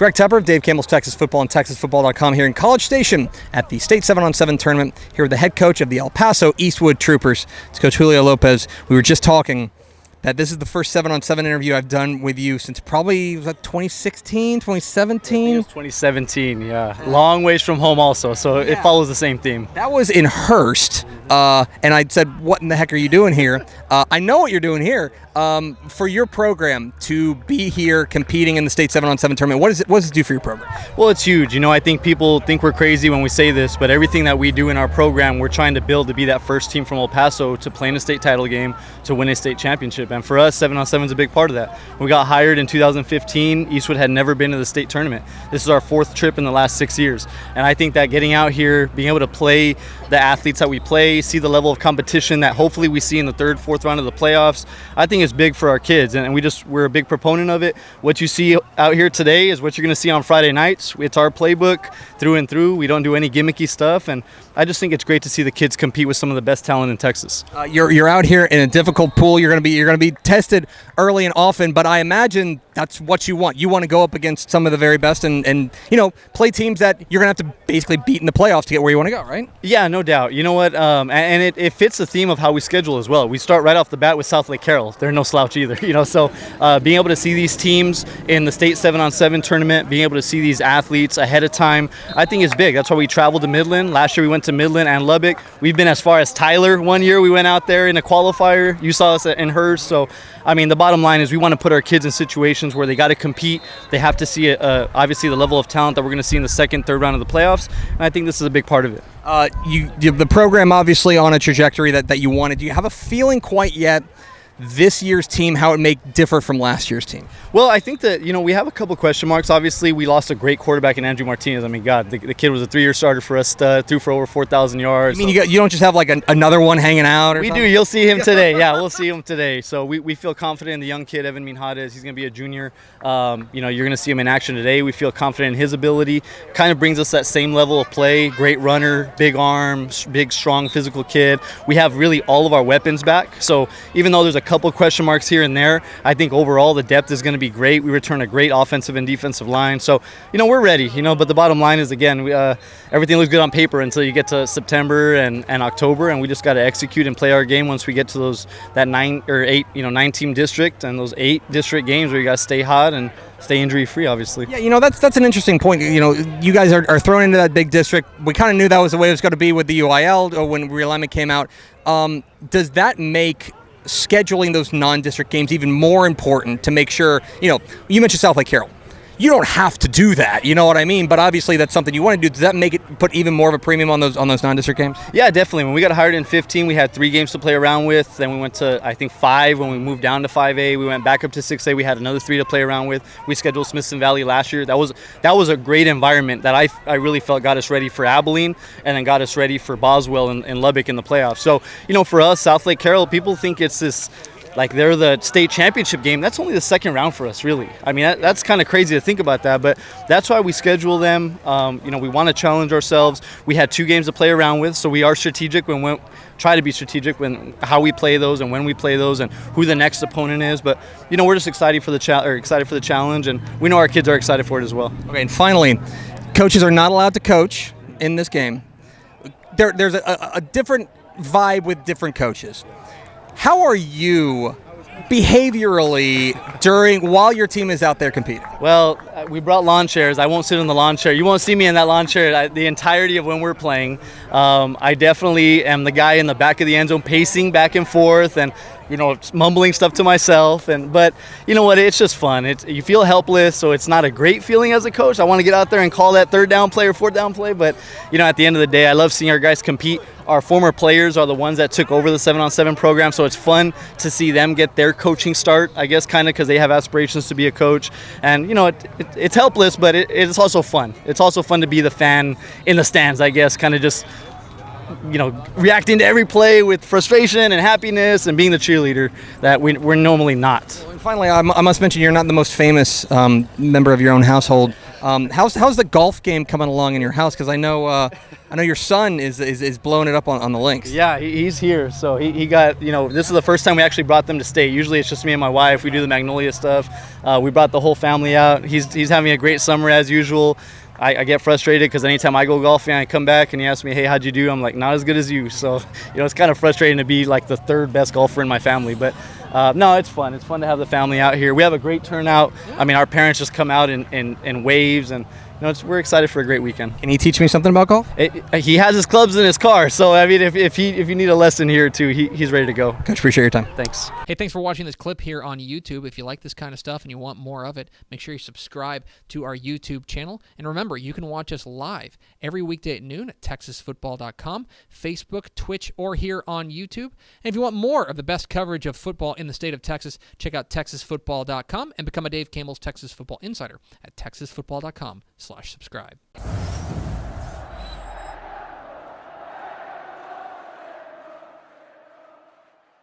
Greg Tepper of Dave Campbell's Texas Football and TexasFootball.com here in College Station at the State 7-on-7 tournament here with the head coach of the El Paso Eastwood Troopers. It's Coach Juilo Lopez. We were just talking that this is the first 7-on-7 interview I've done with you since probably, was that 2016, 2017? It was 2017, yeah. Long ways from home also, so It follows the same theme. That was in Hearst, and I said, what in the heck are you doing here? I know what you're doing here. For your program to be here competing in the State 7-on-7 tournament, what does it do for your program? Well, it's huge. I think people think we're crazy when we say this, but everything that we do in our program, we're trying to build to be that first team from El Paso to play in a state title game, to win a state championship. And for us, 7-on-7 is a big part of that. We got hired in 2015. Eastwood had never been to the state tournament. This is our fourth trip in the last 6 years. And I think that getting out here, being able to play the athletes that we play, see the level of competition that hopefully we see in the third, fourth round of the playoffs, I think is big for our kids, and we're a big proponent of it. What you see out here today is what you're going to see on Friday nights. It's our playbook through and through. We don't do any gimmicky stuff, and I just think it's great to see the kids compete with some of the best talent in Texas. You're out here in a difficult pool. You're going to be tested early and often, but I imagine that's what you want. You want to go up against some of the very best and play teams that you're going to have to basically beat in the playoffs to get where you want to go, right? Yeah, no doubt. You know what? And it fits the theme of how we schedule as well. We start right off the bat with South Lake Carroll. They're no slouch either, So being able to see these teams in the State 7-on-7 tournament, being able to see these athletes ahead of time, I think is big. That's why we traveled to Midland. Last year we went to Midland and Lubbock. We've been as far as Tyler one year. We went out there in a qualifier. You saw us in Hearst. So, the bottom line is we want to put our kids in situations where they got to compete. They have to see, obviously, the level of talent that we're going to see in the second, third round of the playoffs. And I think this is a big part of it. The program obviously on a trajectory that you wanted. Do you have a feeling quite yet this year's team, how it may differ from last year's team? Well, I think that, we have a couple question marks. Obviously, we lost a great quarterback in Andrew Martinez. The kid was a 3-year starter for us, threw for over 4,000 yards. You don't just have like another one hanging out or We something? do. You'll see him today. Yeah, we'll see him today. So we feel confident in the young kid, Evan Minhades. He's going to be a junior. You're going to see him in action today. We feel confident in his ability. Kind of brings us that same level of play. Great runner, big arm, big, strong, physical kid. We have really all of our weapons back. So even though there's a couple question marks here and there, I think overall the depth is going to be great. We return a great offensive and defensive line. So, we're ready, but the bottom line is, again, everything looks good on paper until you get to September and October, and we just got to execute and play our game once we get to that 9-team district and those 8 district games where you got to stay hot and stay injury-free, obviously. Yeah, that's an interesting point. You guys are thrown into that big district. We kind of knew that was the way it was going to be with the UIL or when realignment came out. Does that make scheduling those non-district games even more important to make sure, you mentioned South Lake Carroll. You don't have to do that, you know what I mean? But obviously that's something you want to do. Does that make it put even more of a premium on those non-district games? Yeah, definitely. When we got hired in 15, we had 3 games to play around with. Then we went to, I think, 5 when we moved down to 5A. We went back up to 6A. We had another 3 to play around with. We scheduled Smithson Valley last year. That was a great environment that I really felt got us ready for Abilene and then got us ready for Boswell and Lubbock in the playoffs. So, for us, South Lake Carroll, people think it's this, like they're the state championship game. That's only the second round for us, really. That's kind of crazy to think about that, but that's why we schedule them. We want to challenge ourselves. We had 2 games to play around with, so we are strategic try to be strategic when how we play those and when we play those and who the next opponent is. But we're just excited for the challenge, and we know our kids are excited for it as well. Okay, and finally, coaches are not allowed to coach in this game. There's a different vibe with different coaches. How are you behaviorally while your team is out there competing? Well, we brought lawn chairs. I won't sit in the lawn chair. You won't see me in that lawn chair the entirety of when we're playing. I definitely am the guy in the back of the end zone pacing back and forth and mumbling stuff to myself. But you know what? It's just fun. You feel helpless, so it's not a great feeling as a coach. I want to get out there and call that 3rd down play or 4th down play. But at the end of the day, I love seeing our guys compete. Our former players are the ones that took over the 7-on-7 program, so it's fun to see them get their coaching start, I guess, kind of because they have aspirations to be a coach. And, it's helpless, but it's also fun. It's also fun to be the fan in the stands, I guess, kind of just, reacting to every play with frustration and happiness and being the cheerleader that we're normally not. And finally, I must mention you're not the most famous member of your own household. How's the golf game coming along in your house? Because I know I know your son is blowing it up on the links. Yeah, he's here. So he got, this is the first time we actually brought them to state. Usually it's just me and my wife. We do the Magnolia stuff. We brought the whole family out. He's having a great summer as usual. I get frustrated because anytime I go golfing, I come back and he asks me, hey, how'd you do? I'm like, not as good as you. So, it's kind of frustrating to be like the third best golfer in my family. But no, it's fun. It's fun to have the family out here. We have a great turnout. I mean, our parents just come out in waves, and we're excited for a great weekend. Can he teach me something about golf? He has his clubs in his car. So, I mean, if you need a lesson here too, he's ready to go. Coach, appreciate your time. Thanks. Hey, thanks for watching this clip here on YouTube. If you like this kind of stuff and you want more of it, make sure you subscribe to our YouTube channel. And remember, you can watch us live every weekday at noon at TexasFootball.com, Facebook, Twitch, or here on YouTube. And if you want more of the best coverage of football in the state of Texas, check out TexasFootball.com and become a Dave Campbell's Texas Football Insider at TexasFootball.com/subscribe.